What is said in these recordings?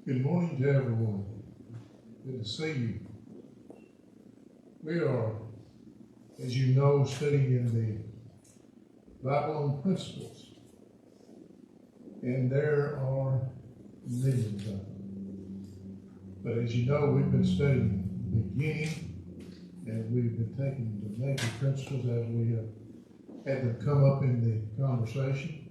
Good morning to everyone. Good to see you. We are, as you know, studying in the Bible on principles. And there are millions of them. But as you know, we've been studying the beginning, and we've been taking the major principles as we have had them come up in the conversation.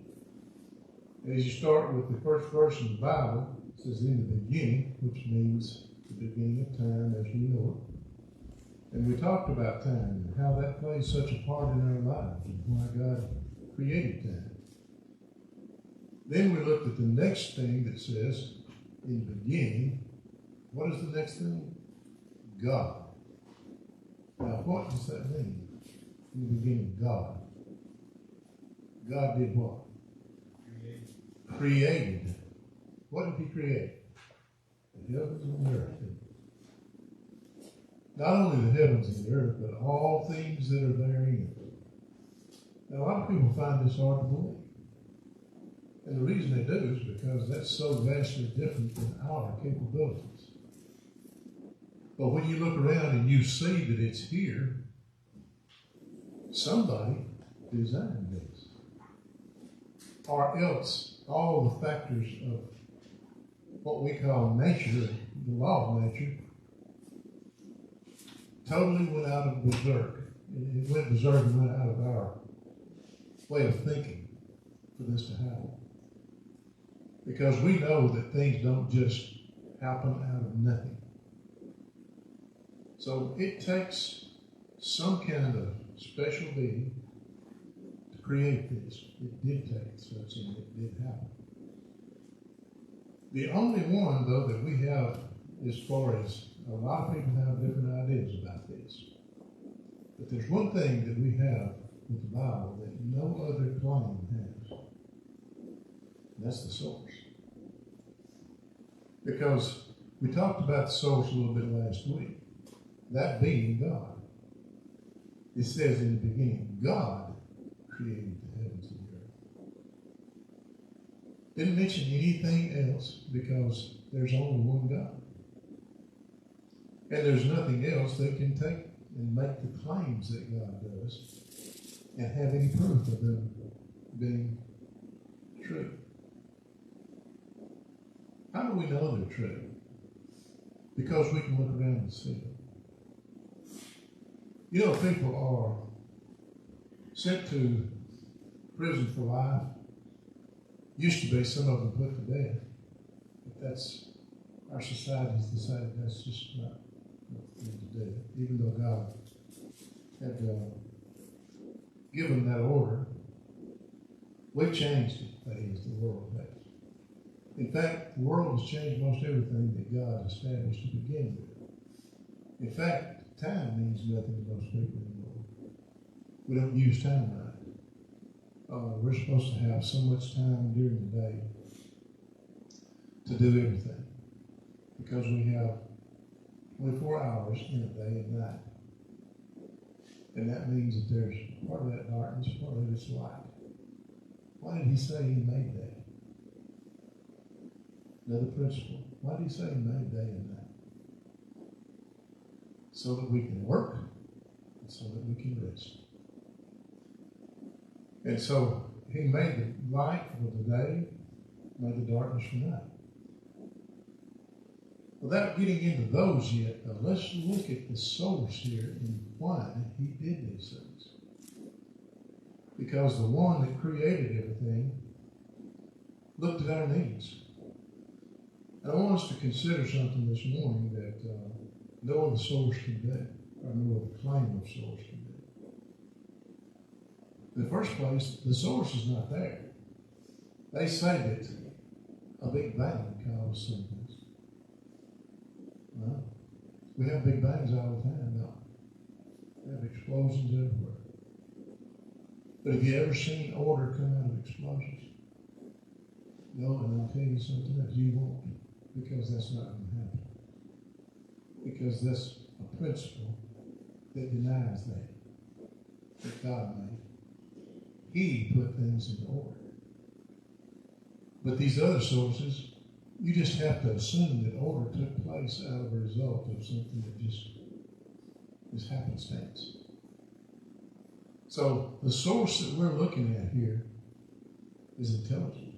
As you start with the first verse in the Bible, it says in the beginning, which means the beginning of time as we know it. And we talked about time and how that plays such a part in our lives and why God created time. Then we looked at the next thing that says in the beginning. What is the next thing? God. Now what does that mean? In the beginning, God. God did what? Created. What did he create? The heavens and the earth. Not only the heavens and the earth, but all things that are therein. Now, a lot of people find this hard to believe. And the reason they do is because that's so vastly different than our capabilities. But when you look around and you see that it's here, somebody designed this. Or else all the factors of what we call nature, the law of nature, totally went out of berserk. It went berserk and went out of our way of thinking for this to happen. Because we know that things don't just happen out of nothing. So it takes some kind of special being to create this. It did take such, and it did happen. The only one, though, that we have, as far as a lot of people have different ideas about this, but there's one thing that we have with the Bible that no other claim has. And that's the source. Because we talked about the source a little bit last week. That being God. It says in the beginning, God created the heavens and the earth. Didn't mention anything else because there's only one God. And there's nothing else that can take and make the claims that God does and have any proof of them being true. How do we know they're true? Because we can look around and see them. You know, people are sent to prison for life. Used to be some of them put to death. But that's, our society's decided that's just not what they need to do. Even though God had given that order, we've changed it, that is, the world has. In fact, the world has changed most everything that God established to begin with. In fact, time means nothing to most people anymore. We don't use time right. We're supposed to have so much time during the day to do everything because we have 24 hours in a day and night. And that means that there's part of that darkness, part of it's light. Why did he say he made that? Another principle. Why did he say he made day and night? So that we can work and so that we can rest. And so he made the light for the day, made the darkness for night. Without getting into those yet, let's look at the source here and why he did these things. Because the one that created everything looked at our needs. And I want us to consider something this morning that no other source can do, or no other claim of source can do. In the first place, the source is not there. They say that a big bang caused some things. No. We have big bangs all the time, no. We have explosions everywhere. But have you ever seen order come out of explosions? No, and I'll tell you something else, you won't, because that's not going to happen. Because that's a principle that denies that God made. He put things in order. But these other sources, you just have to assume that order took place out of a result of something that just is happenstance. So the source that we're looking at here is intelligent.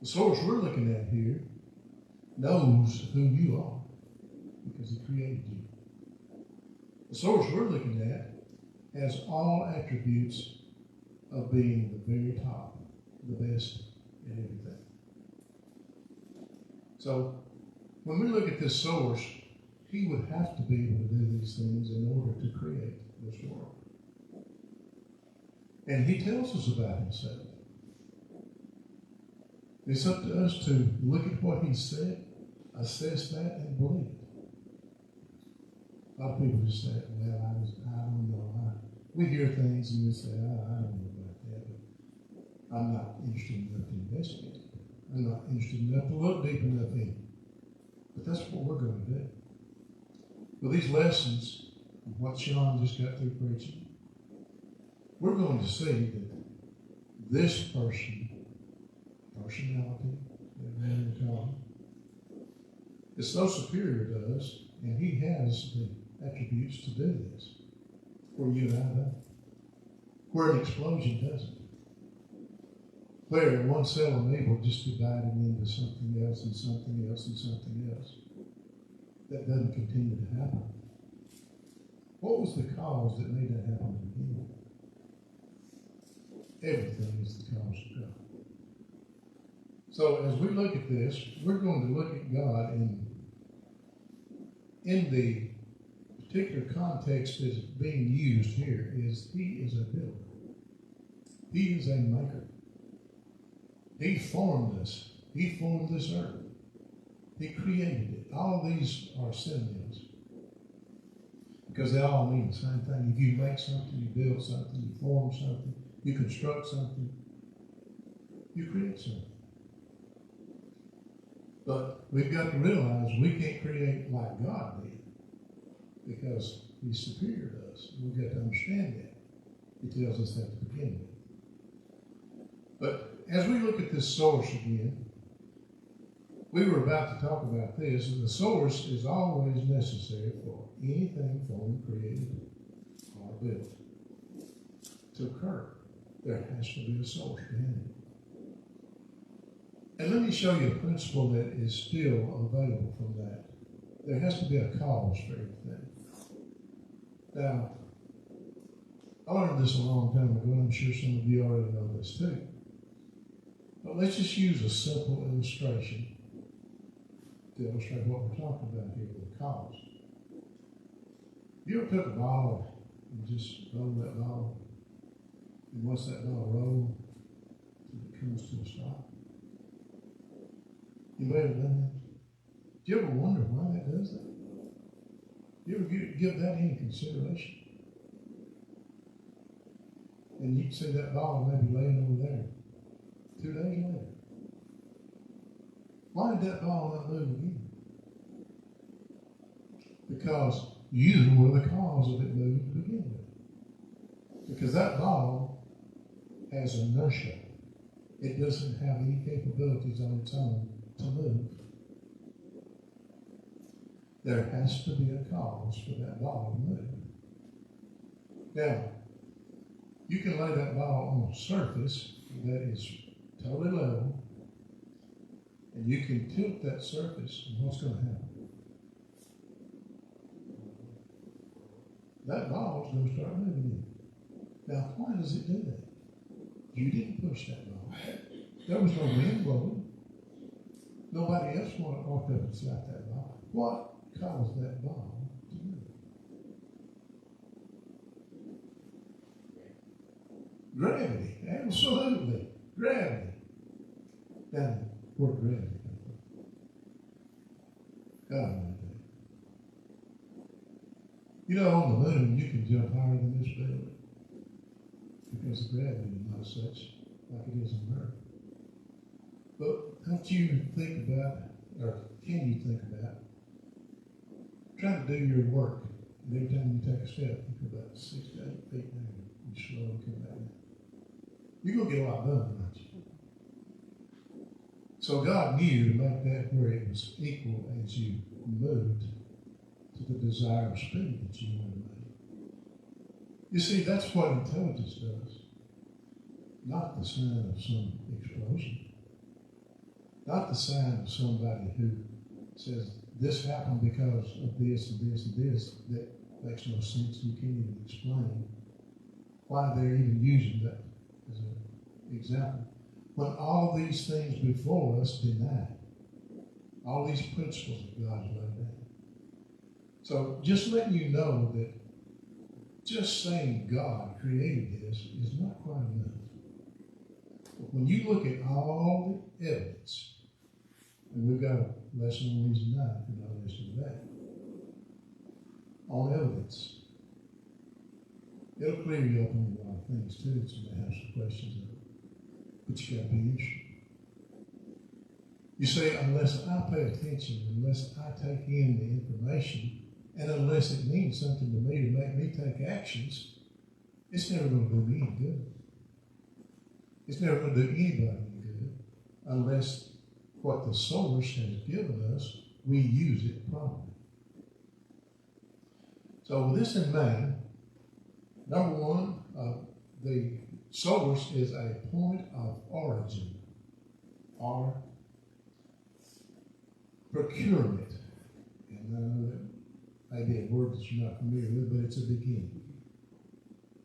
The source we're looking at here knows who you are because he created you. The source we're looking at has all attributes of being the very top, the best in everything. So when we look at this source, he would have to be able to do these things in order to create this world. And he tells us about himself. It's up to us to look at what he said, assess that, and believe it. A lot of people just say, well, I don't know. We hear things and we say, I don't know about that, but I'm not interested enough to investigate it. I'm not interested enough to look deep enough in it. But that's what we're going to do. With these lessons, what Sean just got through preaching, we're going to see that this personality, that man we call him, is so superior to us, and he has the attributes to do this, where you and I don't, where an explosion doesn't, where one cell of me will just divided into something else and something else and something else. That doesn't continue to happen. What was the cause that made that happen to begin with? Everything is the cause of God. So as we look at this, we're going to look at God in the particular context that's being used here is he is a builder. He is a maker. He formed us. He formed this earth. He created it. All of these are synonyms because they all mean the same thing. If you make something, you build something, you form something, you construct something, you create something. But we've got to realize we can't create like God did because he's superior to us. We've got to understand that. He tells us that to begin with. But as we look at this source again, we were about to talk about this, and the source is always necessary for anything formed, created, or built to occur. There has to be a source behind it. And let me show you a principle that is still available from that. There has to be a cause for everything. Now, I learned this a long time ago, and I'm sure some of you already know this too. But let's just use a simple illustration to illustrate what we're talking about here with a cause. You ever took a ball and just roll that ball? And once that ball rolls, it comes to a stop? Anybody ever done that? Do you ever wonder why that does that? Do you ever give that any consideration? And you can see that ball maybe laying over there 2 days later. Why did that ball not move again? Because you were the cause of it moving to begin with. Because that ball has inertia. It doesn't have any capabilities on its own to move. There has to be a cause for that ball to move. Now, you can lay that ball on a surface that is totally level, and you can tilt that surface, and what's going to happen? That ball is going to start moving in. Now, why does it do that? You didn't push that ball. There was no wind blowing. Nobody else walked up and slapped that ball. What caused that ball to move? Gravity. Absolutely. Gravity. Now, where gravity comes from? God made that. You know, on the moon, you can jump higher than this building because the gravity is not such like it is on Earth. But don't you think about, or can you think about, trying to do your work, and every time you take a step, you go about 6 to 8 feet down, and you slowly come back down. You're going to get a lot done, aren't you? So God knew to make that where it was equal as you moved to the desired speed that you wanted to make. You see, that's what intelligence does. Not the sign of some explosion. Not the sign of somebody who says, this happened because of this and this and this. That makes no sense. You can't even explain why they're even using that as an example. When all these things before us deny all these principles that God's laid down. So just letting you know that just saying God created this is not quite enough. But when you look at all the evidence, and we've got a lesson on these tonight, if you're not listening to that, on evidence, it'll clear you up on a lot of things too, so you may have some questions of it. But you got to be interested. You say, unless I pay attention, unless I take in the information, and unless it means something to me to make me take actions, it's never going to do me any good. It's never going to do anybody any good unless what the source has given us, we use it properly. So with this in mind, number one, the source is a point of origin or procurement. And I know that may be a word that you're not familiar with, but it's a beginning.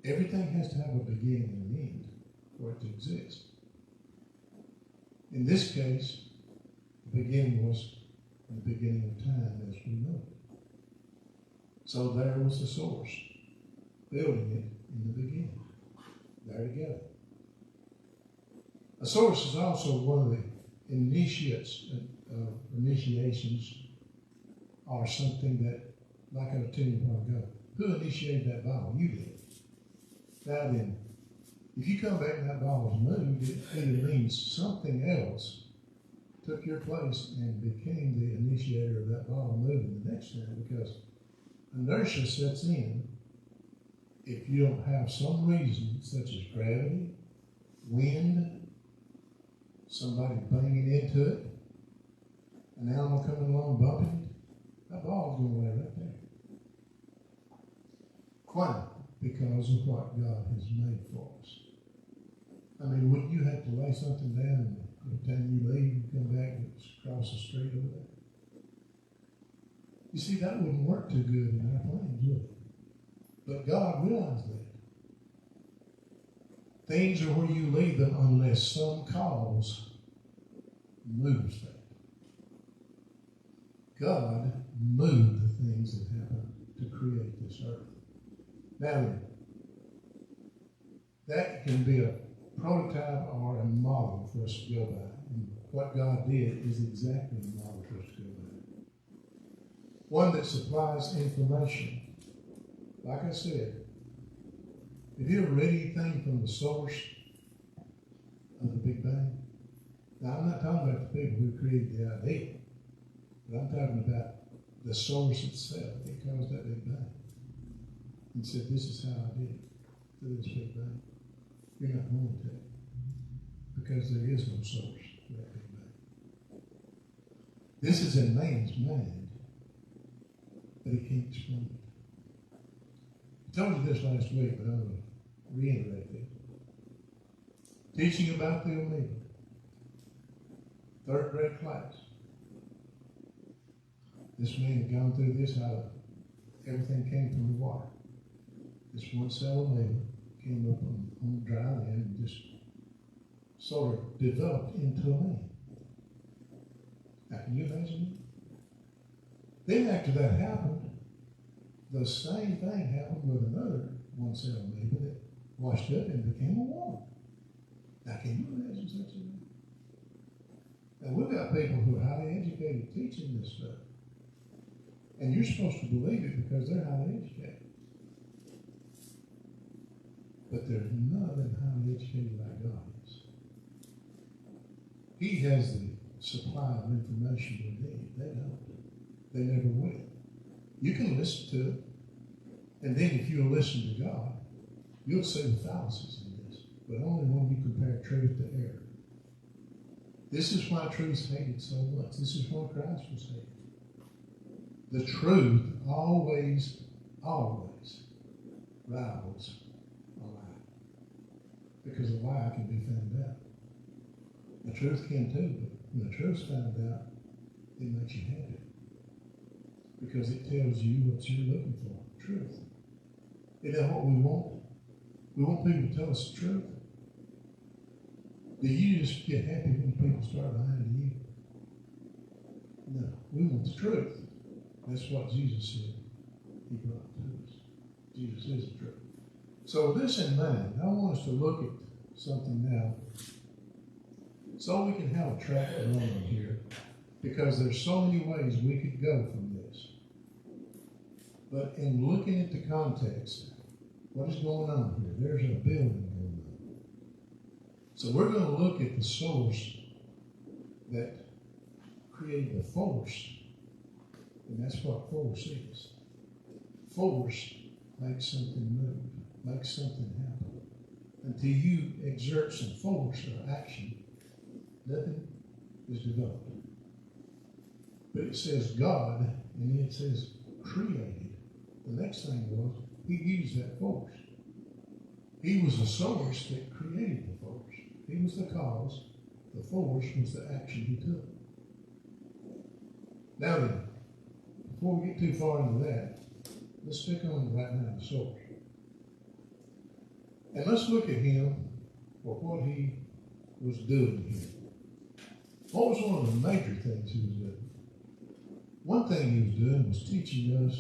Everything has to have a beginning and an end for it to exist. In this case, the beginning was the beginning of time as we know it. So there was the source, building it in the beginning. There together. A source is also one of the initiations or something that, like I was telling you a while ago, who initiated that ball? You did. Now then, if you come back and that ball was moved, it either means something else took your place and became the initiator of that ball moving the next time, because inertia sets in if you don't have some reason, such as gravity, wind, somebody banging into it, an animal coming along bumping it, that ball's going to lay right there. Why? Because of what God has made for us. I mean, wouldn't you have to lay something down and by the time you leave, you come back and it's across the street over there? You see, that wouldn't work too good in our plans, would it? But God realized that. Things are where you leave them unless some cause moves that. God moved the things that happened to create this earth. Now, that can be a prototype or a model for us to go by. And what God did is exactly the model for us to go by. One that supplies information. Like I said, have you ever read anything from the source of the Big Bang? Now, I'm not talking about the people who created the idea, but I'm talking about the source itself that caused that Big Bang. And said, this is how I did it to this Big Bang. You're not going to, because there is no source for that Big Bang. This is in man's mind, but he can't explain it. I told you this last week, but I'm going to reiterate it. Teaching about the Omega, 3rd grade class. This man had gone through this, how everything came from the water. This one cell Omega came up on dry land and just sort of developed into a man. Now, can you imagine it? Then after that happened, the same thing happened with another one cell Omega that washed up and became a woman. Now, can you imagine such a thing? And we've got people who are highly educated teaching this stuff. And you're supposed to believe it because they're highly educated. But there's none of them highly educated like God is. He has the supply of information we need. They don't. They never will. You can listen to it, and then if you listen to God, you'll see the fallacies in this, but only when you compare truth to error. This is why truth's hated so much. This is why Christ was hated. The truth always rivals a lie. Because a lie can be found out. The truth can too, but when the truth's found out, it makes you happy. Because it tells you what you're looking for, truth. Isn't that what we want? We want people to tell us the truth. Do you just get happy when people start lying to you? No, we want the truth. That's what Jesus said he brought to us. Jesus is the truth. So with this in mind, I want us to look at something now so we can have a track going here, because there's so many ways we could go from this. But in looking at the context, what is going on here? There's a building going on. So we're going to look at the source that created the force. And that's what force is. Force makes something move, makes something happen. Until you exert some force or action, nothing is developed. But it says God, and then it says created. The next thing was, he used that force. He was the source that created the force. He was the cause. The force was the action he took. Now then, before we get too far into that, let's stick on right now the source. And let's look at him for what he was doing here. What was one of the major things he was doing? One thing he was doing was teaching us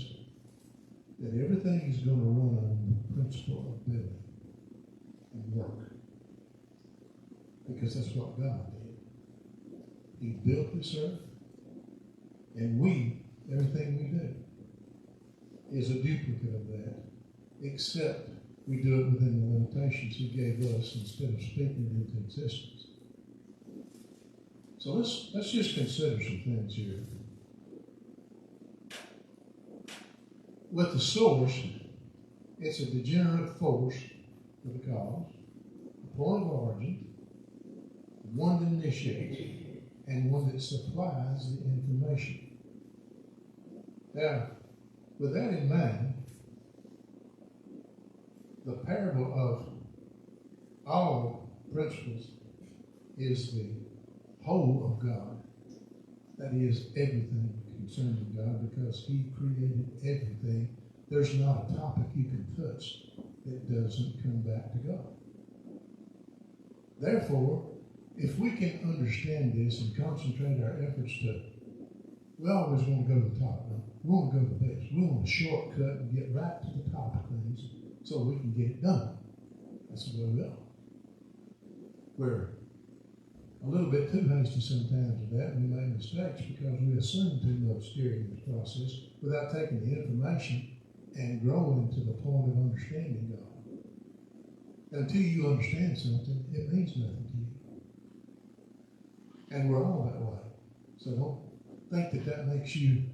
that everything is going to run on the principle of building and work. Because that's what God did. He built this earth, and everything we do, is a duplicate of that, except we do it within the limitations he gave us instead of speaking it into existence. So let's just consider some things here. With the source, it's a degenerate force for the cause, a point of origin, one that initiates, and one that supplies the information. Now, with that in mind, the parable of all principles is the whole of God. That is everything concerning God, because he created everything. There's not a topic you can touch that doesn't come back to God. Therefore, if we can understand this and concentrate our efforts we always want to go to the top. Right? We want to go to the best. We want a shortcut and get right to the top of things so we can get it done. That's the way we are. We're a little bit too hasty sometimes with that, and we make mistakes because we assume too much during this process without taking the information and growing to the point of understanding God. And until you understand something, it means nothing to you. And we're all that way. So don't think that makes you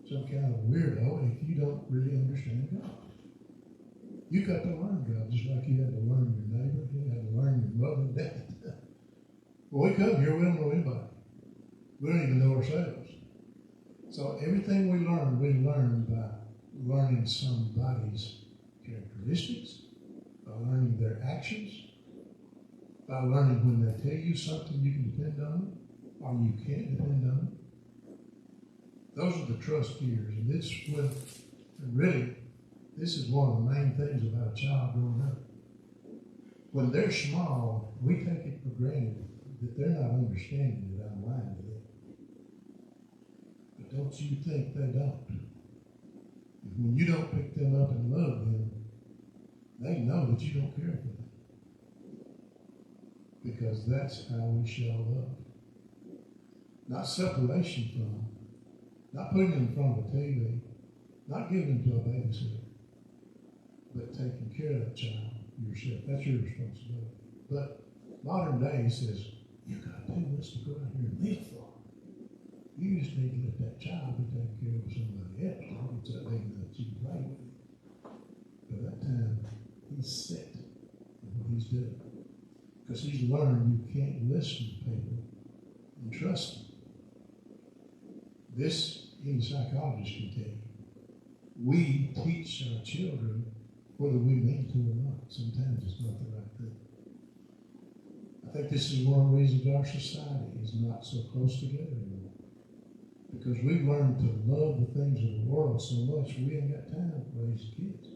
some kind of weirdo if you don't really understand God. You got to learn God just like you had to learn your neighbor, you had to learn your mother and dad. Well, we come here, we don't know anybody. We don't even know ourselves. So everything we learn by learning somebody's characteristics, by learning their actions, by learning when they tell you something you can depend on or you can't depend on. Those are the trust gears. And this is one of the main things about a child growing up. When they're small, we take it for granted that they're not understanding that I'm lying to them. But don't you think they don't? And when you don't pick them up and love them, they know that you don't care for them. Because that's how we show love. Not separation from, not putting them in front of a TV, not giving them to a babysitter, but taking care of that child yourself. That's your responsibility. But modern day says, you got too much to go out here and live for. You just need to let that child be taken care of somebody else. It's that thing that you can play with. By that time, he's set in what he's doing. Because he's learned you can't listen to people And trust me, this any psychologist can tell you. We teach our children whether we mean to or not. Sometimes it's not the right thing. I think this is one of the reasons our society is not so close together anymore. Because we've learned to love the things of the world so much we ain't got time to raise kids.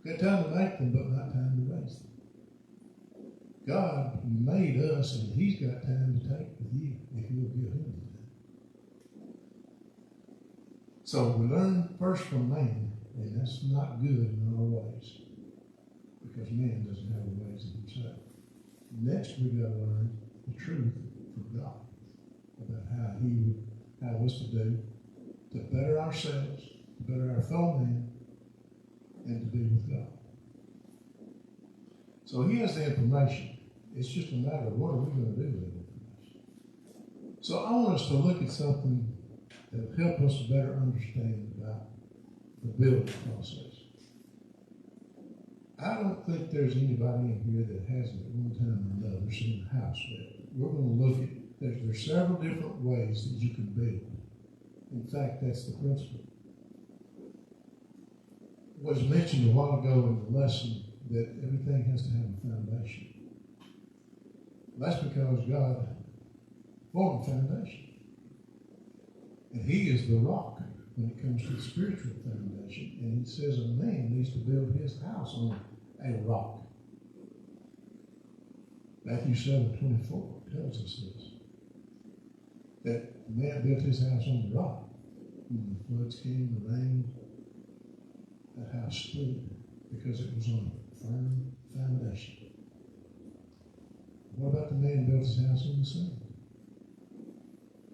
We've got time to make them, but not time to raise them. God made us, and He's got time to take with you if you'll give Him the time. So we learn first from man, and that's not good in our ways, because man doesn't have the ways of himself. Next, we got to learn the truth from God about how He would have us to do to better ourselves, to better our fellow man, and to be with God. So He has the information. It's just a matter of what are we going to do with that information. So I want us to look at something that will help us better understand about the building process. I don't think there's anybody in here that hasn't at one time or another seen a house built. We're going to look at, there's several different ways that you can build. In fact, that's the principle. It was mentioned a while ago in the lesson that everything has to have a foundation. That's because God formed a foundation. And He is the rock when it comes to the spiritual foundation. And He says a man needs to build his house on a rock. Matthew 7:24 tells us this. That the man built his house on the rock. When the floods came, the rain, that house stood because it was on a firm foundation. What about the man who built his house on the sand?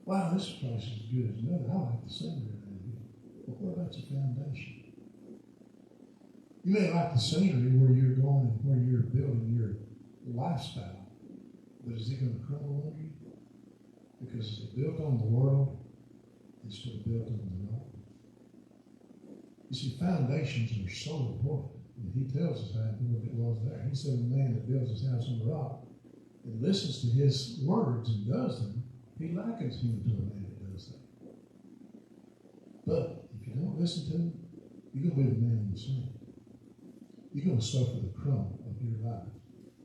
Wow, this place is as good as another. I like the scenery around here. But what about your foundation? You may like the scenery where you're going and where you're building your lifestyle, but is it going to crumble under you? Because it's built on the world instead of built on the rock. You see, foundations are so important. And He tells us how important it was there. He said, a man that builds his house on the rock and listens to His words and does them, He likens him to a man that does that. But if you don't listen to Him, you're going to be the man in the sand. You're going to suffer the crumb of your life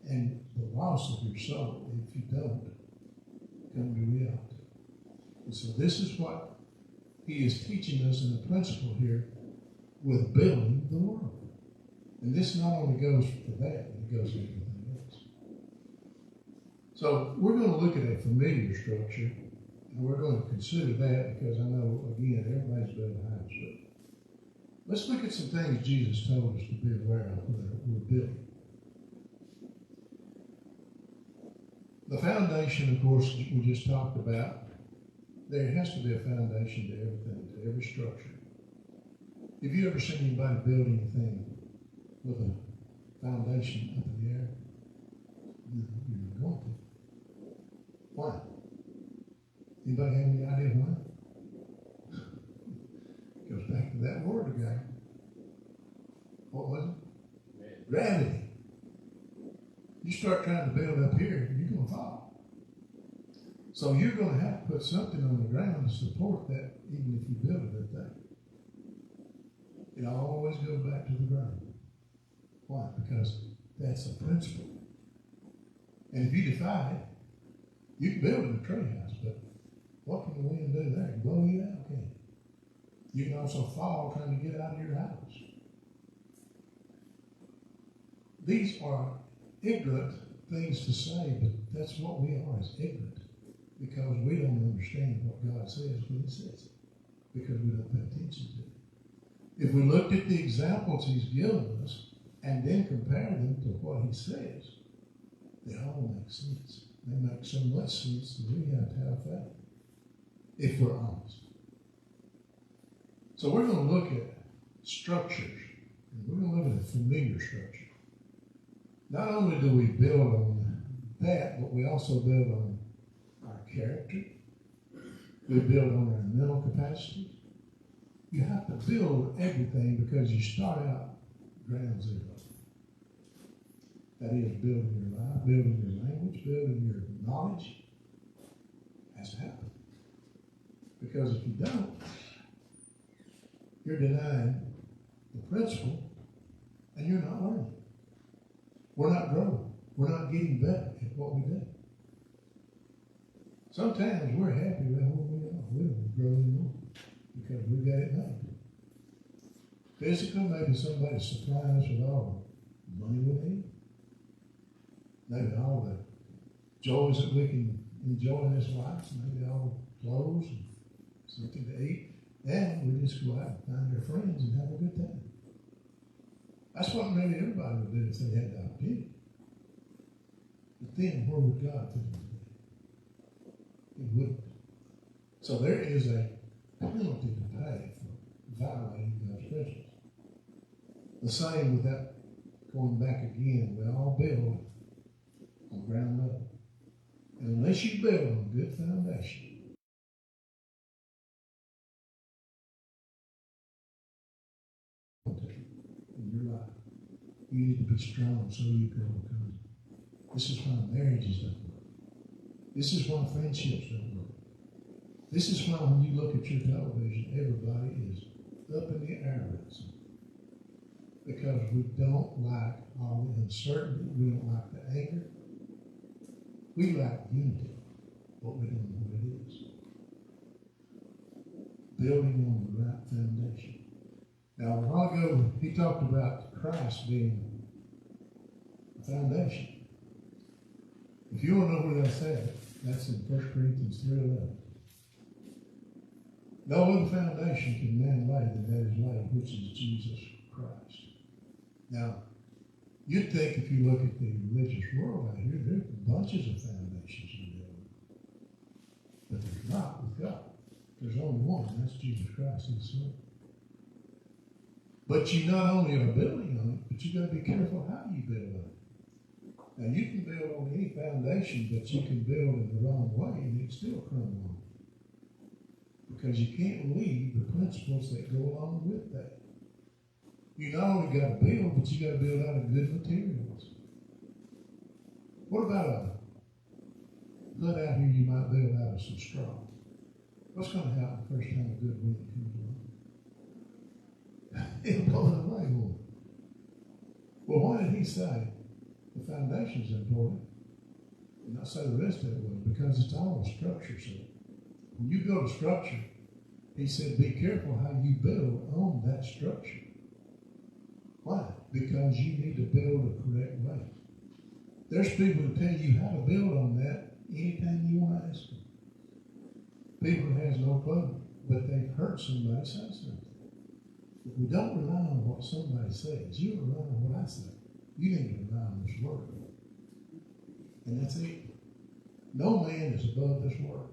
and the loss of your soul if you don't come to reality. And so this is what He is teaching us in the principle here with building the world. And this not only goes for that, it goes for everything else. So we're going to look at a familiar structure, and we're going to consider that because I know, again, everybody's built a house. But let's look at some things Jesus told us to be aware of when we're building. The foundation, of course, we just talked about. There has to be a foundation to everything, to every structure. Have you ever seen anybody build anything with a foundation up in the air? No, you're not going to. Why? Anybody have any idea why? It goes back to that word again. What was it? Gravity. You start trying to build up here, you're going to fall. So you're going to have to put something on the ground to support that, even if you build it that thing. It always goes back to the ground. Why? Because that's a principle. And if you defy it, you can build in a tree house, but what can the wind do there? It can blow you out, can't it? You can also fall trying to get out of your house. These are ignorant things to say, but that's what we are, is ignorant. Because we don't understand what God says when He says it. Because we don't pay attention to it. If we looked at the examples He's given us and then compare them to what He says, they all make sense. They make so much sense that we have to have faith, if we're honest. So we're going to look at structures, and we're going to look at a familiar structure. Not only do we build on that, but we also build on our character. We build on our mental capacity. You have to build everything because you start out ground zero. That is building your life, building your language, building your knowledge. has to happen. Because if you don't, you're denying the principle and you're not learning. We're not growing. We're not getting better at what we do. Sometimes we're happy with where we are. We don't grow anymore because we've got it made. Physically, maybe somebody supplying us with all the money we need. Maybe all the joys that we can enjoy in this life. Maybe all the clothes and something to eat. And we just go out and find our friends and have a good time. That's what maybe everybody would do if they had the opportunity. But then, where would God fit into that? He wouldn't. So there is a penalty to pay for violating God's principles. The same with that, going back again, we all build on ground level. And unless you build on a good foundation, in your life, you need to be strong so you can overcome. This is why marriages don't work. This is why friendships don't work. This is why when you look at your television, everybody is up in the air with us. Because we don't like all the uncertainty. We don't like the anger. We like unity, but we don't know what it is. Building on the right foundation. Now, a while ago, he talked about Christ being a foundation. If you want to know where that's at, that's in 1 Corinthians 3:11. No other foundation can man lay than that is laid, which is Jesus Christ. Now, you'd think if you look at the religious world out here, there's bunches of foundations in the world. But there's not with God. There's only one, and that's Jesus Christ, His Son. But you not only are building on it, but you got to be careful how you build on it. Now, you can build on any foundation, but you can build in the wrong way, and it still crumble on it. Because you can't leave the principles that go along with that. You not only got to build, but you got to build out of good materials. What about a hut out here you might build out of some straw? What's going to happen the first time a good wind comes along? It'll blow it away, won't it? Well, why did he say the foundation's important and not say the rest of it was? Because it's all a structure. So when you build a structure, he said, be careful how you build on that structure. Why? Because you need to build the correct way. There's people who tell you how to build on that anytime you want to ask them. People who has no clue, but they've heard somebody say something. If we don't rely on what somebody says, you rely on what I say. You need to rely on this word. And that's it. No man is above this word.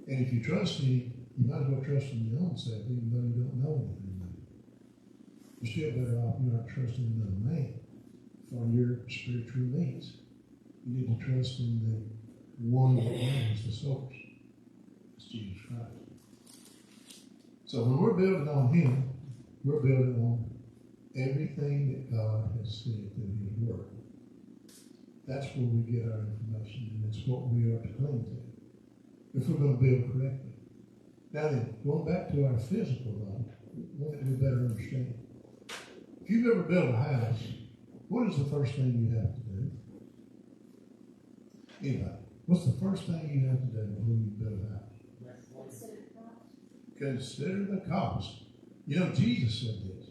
And if you trust me, you might as well trust in your own self, even though you don't know anything. You're still better off you aren't trusting another man for your spiritual needs. You need to trust in the one that is the source. It's Jesus Christ. So when we're building on Him, we're building on everything that God has said through His Word. That's where we get our information, and it's what we are to cling to if we're going to build correctly. Now then, going back to our physical life, one that we better understand. If you've ever built a house, what is the first thing you have to do? Anybody, what's the first thing you have to do when you build a house? Consider the cost. You know, Jesus said this.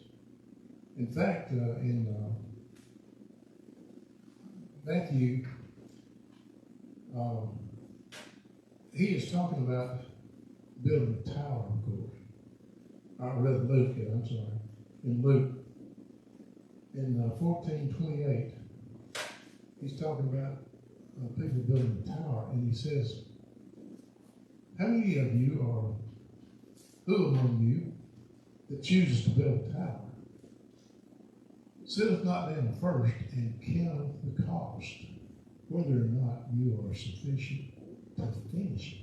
In fact, in Matthew, he is talking about building a tower, of course. Or rather, Luke, I'm sorry. In Luke, in 14:28, he's talking about people building a tower, and he says, how many of you, or who among you, that chooses to build a tower, sitteth not down first and counteth the cost, whether or not you are sufficient to finish it?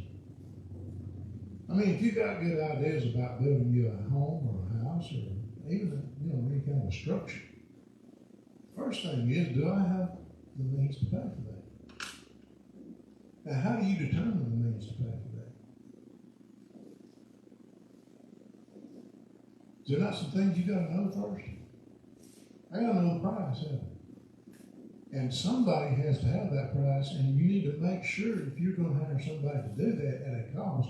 I mean, if you got good ideas about building you a home or a house or even any kind of a structure, first thing is, do I have the means to pay for that? Now, how do you determine the means to pay for that? Is there not some things you got to know first? I got to know the price of it. And somebody has to have that price, and you need to make sure if you're going to hire somebody to do that at a cost,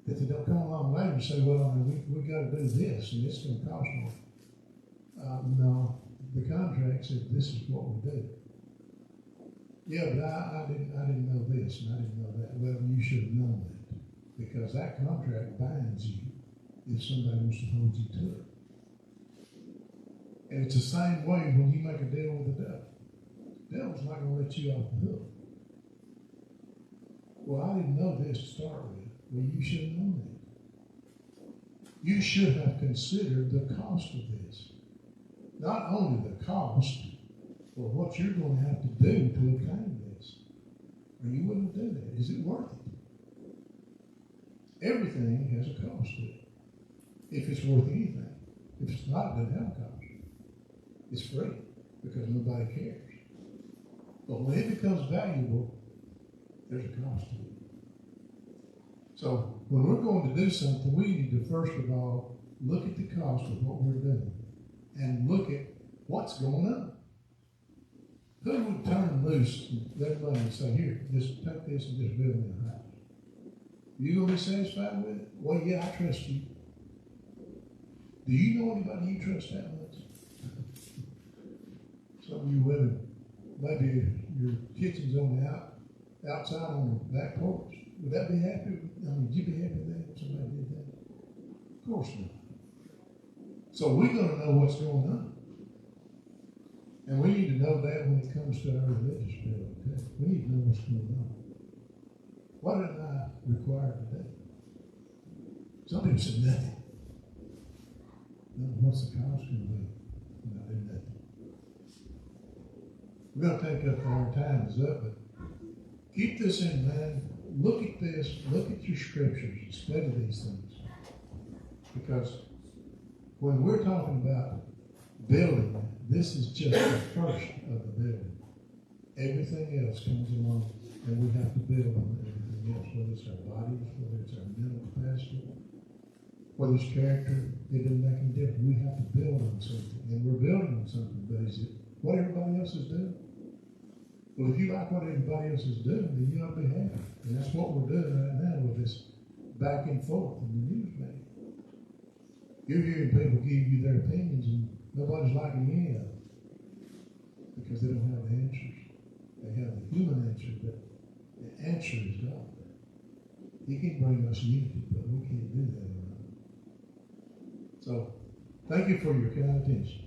that they don't come along later and say, well, we got to do this, and it's going to cost more. No, the contract said this is what we do. Yeah, but I didn't know this, and I didn't know that. Well, you should have known that, because that contract binds you if somebody wants to hold you to it. And it's the same way when you make a deal with the devil. The devil's not going to let you off the hook. Well, I didn't know this to start with. Well, you should have known that. You should have considered the cost of this. Not only the cost, but what you're going to have to do to obtain this. Or you wouldn't do that. Is it worth it? Everything has a cost to it. If it's worth anything. If it's not, it doesn't have a cost. It's free because nobody cares. But when it becomes valuable, there's a cost to it. So when we're going to do something, we need to first of all look at the cost of what we're doing and look at what's going on. Who would turn loose their money and say, here, just take this and just build me a house? You going to be satisfied with it? Well, yeah, I trust you. Do you know anybody you trust that much? Some of you women, maybe your kitchen's on the outside on the back porch. Would that be happy? Would you be happy with that if somebody did that? Of course not. So we're going to know what's going on. And we need to know that when it comes to our religious building, too. We need to know what's going on. What am I required to do? Some people say nothing. No, what's the cost going to be? No, do nothing. We're going to take up our time is up, but keep this in mind. Look at this. Look at your scriptures and study these things. Because when we're talking about building, this is just the first of the building. Everything else comes along, and we have to build on everything else, whether it's our bodies, whether it's our mental capacity, whether it's character. It doesn't make any difference. We have to build on something, and we're building on something. But is it what everybody else is doing? Well, if you like what everybody else is doing, then you ought to be happy. And that's what we're doing right now with this back and forth in the news media. You're hearing people give you their opinions, and nobody's liking any of them because they don't have the answers. They have the human answer, but the answer is God. He can bring us unity, but we can't do that alone. So, thank you for your kind attention.